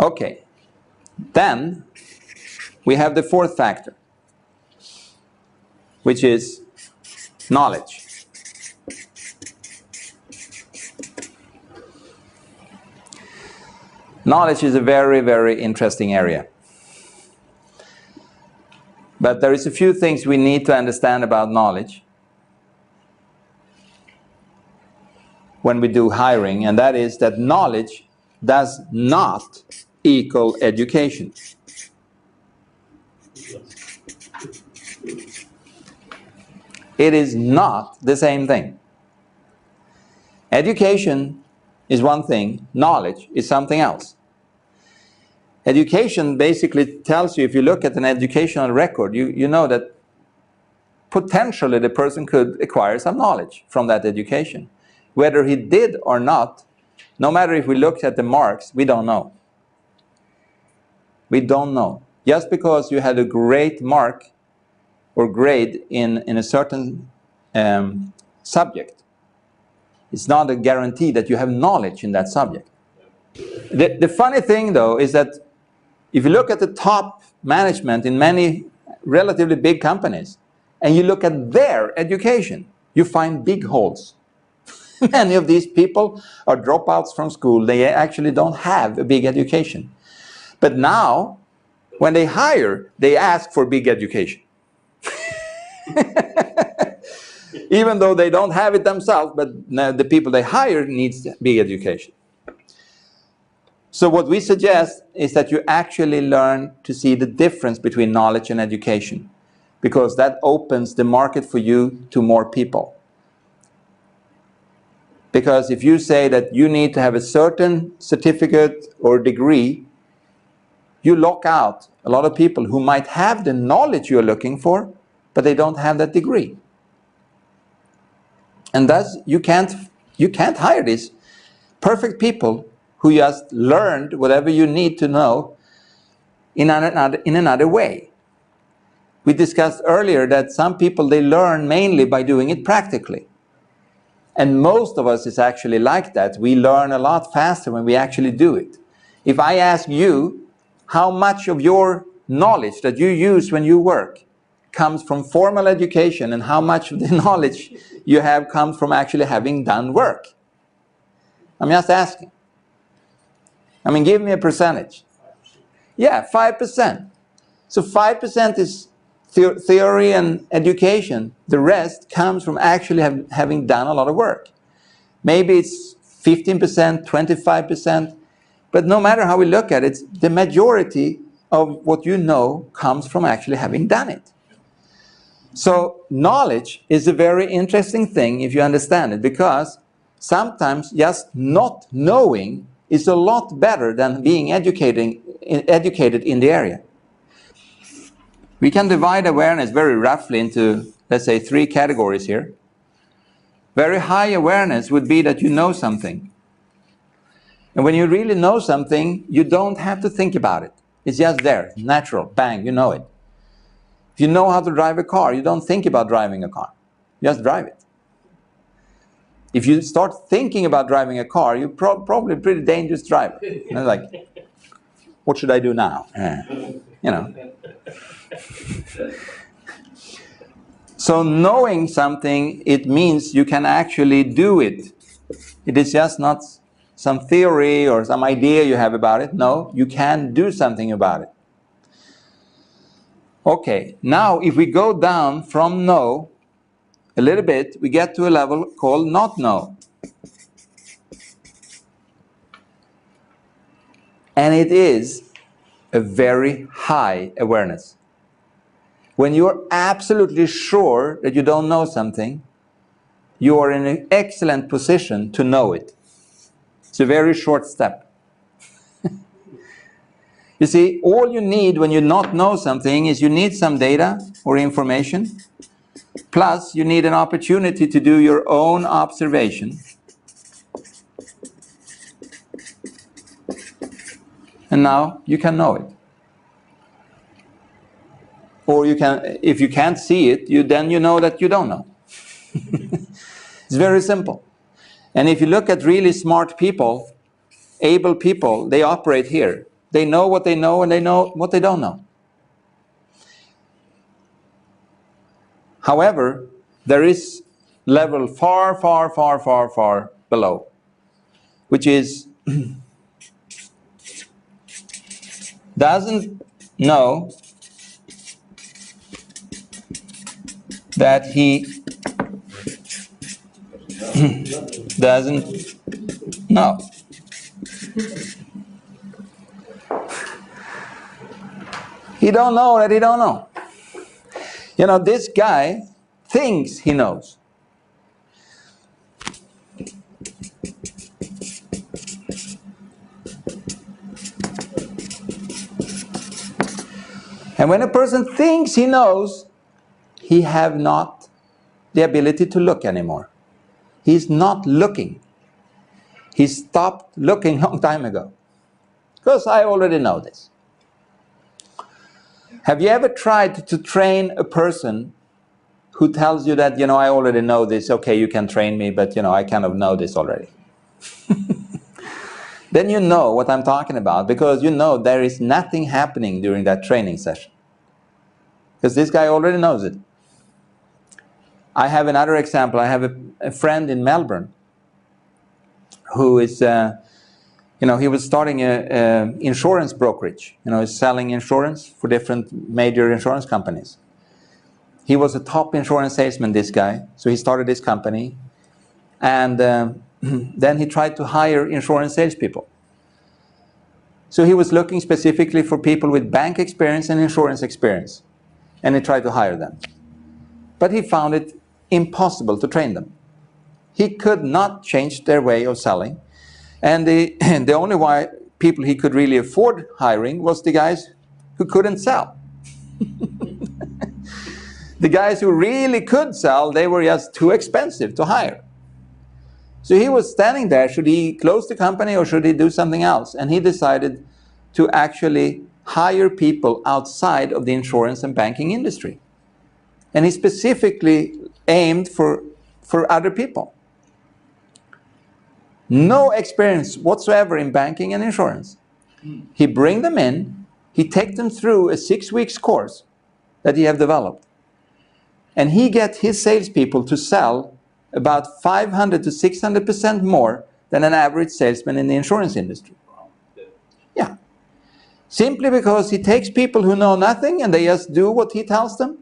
Okay, then we have the fourth factor, which is knowledge. Knowledge is a very, very interesting area. But there is a few things we need to understand about knowledge when we do hiring, and that is that knowledge does not equal education. It is not the same thing. Education is one thing, knowledge is something else. Education basically tells you, if you look at an educational record, you know that potentially the person could acquire some knowledge from that education. Whether he did or not, no matter if we look at the marks, we don't know. We don't know. Just because you had a great mark or grade in a certain subject, it's not a guarantee that you have knowledge in that subject. The funny thing, though, is that if you look at the top management in many relatively big companies, and you look at their education, you find big holes. Many of these people are dropouts from school. They actually don't have a big education. But now, when they hire, they ask for big education. Even though they don't have it themselves, but the people they hire needs big education. So what we suggest is that you actually learn to see the difference between knowledge and education, because that opens the market for you to more people. Because if you say that you need to have a certain certificate or degree, you lock out a lot of people who might have the knowledge you're looking for, but they don't have that degree. And thus you can't hire these perfect people who just learned whatever you need to know in another way. We discussed earlier that some people, they learn mainly by doing it practically. And most of us is actually like that. We learn a lot faster when we actually do it. If I ask you how much of your knowledge that you use when you work comes from formal education and how much of the knowledge you have comes from actually having done work, I'm just asking. I mean, give me a percentage. Yeah, 5%. So 5% is theory and education. The rest comes from actually having done a lot of work. Maybe it's 15%, 25%, but no matter how we look at it, the majority of what you know comes from actually having done it. So knowledge is a very interesting thing if you understand it, because sometimes just not knowing is a lot better than being educated in the area. We can divide awareness very roughly into, let's say, 3 categories here. Very high awareness would be that you know something. And when you really know something, you don't have to think about it. It's just there, natural, bang, you know it. If you know how to drive a car, you don't think about driving a car. You just drive it. If you start thinking about driving a car, you're probably a pretty dangerous driver. You know, like, what should I do now? You know. So knowing something, it means you can actually do it. It is just not some theory or some idea you have about it. No, you can do something about it. Okay, now if we go down from know a little bit, we get to a level called not know. And it is a very high awareness. When you're absolutely sure that you don't know something, you are in an excellent position to know it. It's a very short step. You see, all you need when you not know something is you need some data or information, plus you need an opportunity to do your own observation. And now you can know it. Or you can, if you can't see it, then you know that you don't know. It's very simple. And if you look at really smart people, able people, they operate here. They know what they know and they know what they don't know. However, there is level far, far, far, far, far below, which is doesn't know that he doesn't know. He don't know that he don't know. You know, this guy thinks he knows. And when a person thinks he knows, he have not the ability to look anymore. He's not looking. He stopped looking a long time ago. Because I already know this. Have you ever tried to train a person who tells you that, you know, I already know this, okay, you can train me, but, you know, I kind of know this already. Then you know what I'm talking about, because you know there is nothing happening during that training session. Because this guy already knows it. I have another example. I have a friend in Melbourne who is, you know, he was starting a insurance brokerage. You know, he's selling insurance for different major insurance companies. He was a top insurance salesman, this guy. So he started this company. And then he tried to hire insurance salespeople. So he was looking specifically for people with bank experience and insurance experience. And he tried to hire them. But he found it impossible to train them. He could not change their way of selling. And the only people he could really afford hiring was the guys who couldn't sell. The guys who really could sell, they were just too expensive to hire. So he was standing there, should he close the company or should he do something else? And he decided to actually hire people outside of the insurance and banking industry. And he specifically aimed for other people. No experience whatsoever in banking and insurance. He bring them in, he take them through a 6-week course that he have developed. And he get his salespeople to sell about 500 to 600% more than an average salesman in the insurance industry. Yeah. Simply because he takes people who know nothing and they just do what he tells them.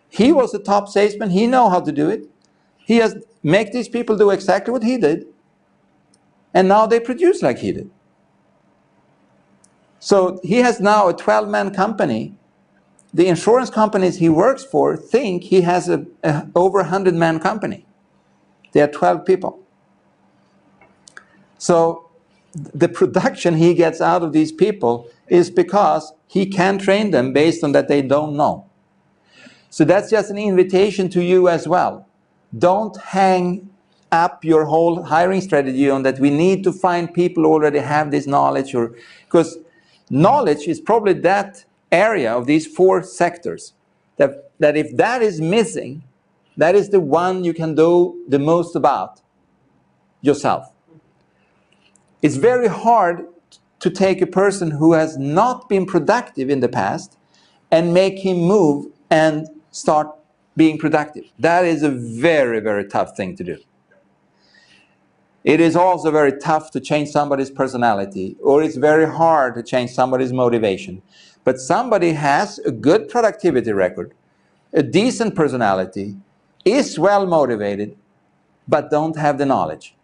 He was a top salesman, he know how to do it. He has make these people do exactly what he did. And now they produce like he did. So he has now a 12-man company. The insurance companies he works for think he has a over 100-man company. They are 12 people. So the production he gets out of these people is because he can train them based on that they don't know. So that's just an invitation to you as well. Don't hang up your whole hiring strategy on that we need to find people who already have this knowledge, or because knowledge is probably that area of these 4 sectors that if that is missing, that is the one you can do the most about yourself. It's very hard to take a person who has not been productive in the past and make him move and start being productive. That is a very, very tough thing to do. It is also very tough to change somebody's personality, or it's very hard to change somebody's motivation. But somebody has a good productivity record, a decent personality, is well motivated, but don't have the knowledge.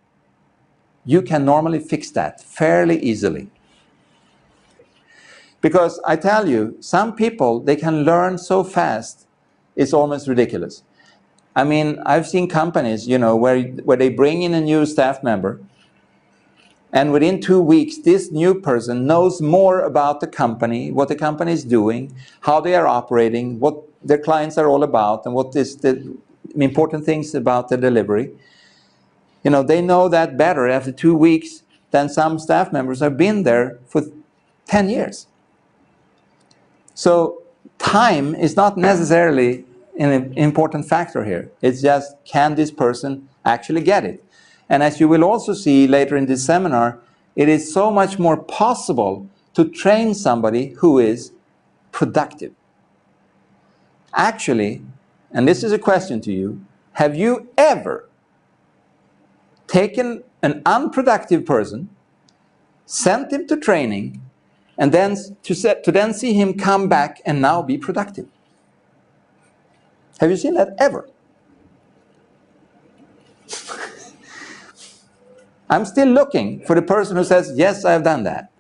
You can normally fix that fairly easily. Because I tell you, some people, they can learn so fast, it's almost ridiculous. I mean, I've seen companies, you know, where they bring in a new staff member, and within 2 weeks, this new person knows more about the company, what the company is doing, how they are operating, what their clients are all about, and what is the important things about the delivery. You know, they know that better after 2 weeks than some staff members have been there for 10 years. So time is not necessarily an important factor here. It's just, can this person actually get it? And as you will also see later in this seminar, it is so much more possible to train somebody who is productive? Actually, and this is a question to you, have you ever taken an unproductive person, sent him to training, and then to then see him come back and now be productive? Have you seen that ever? I'm still looking for the person who says, yes, I have done that.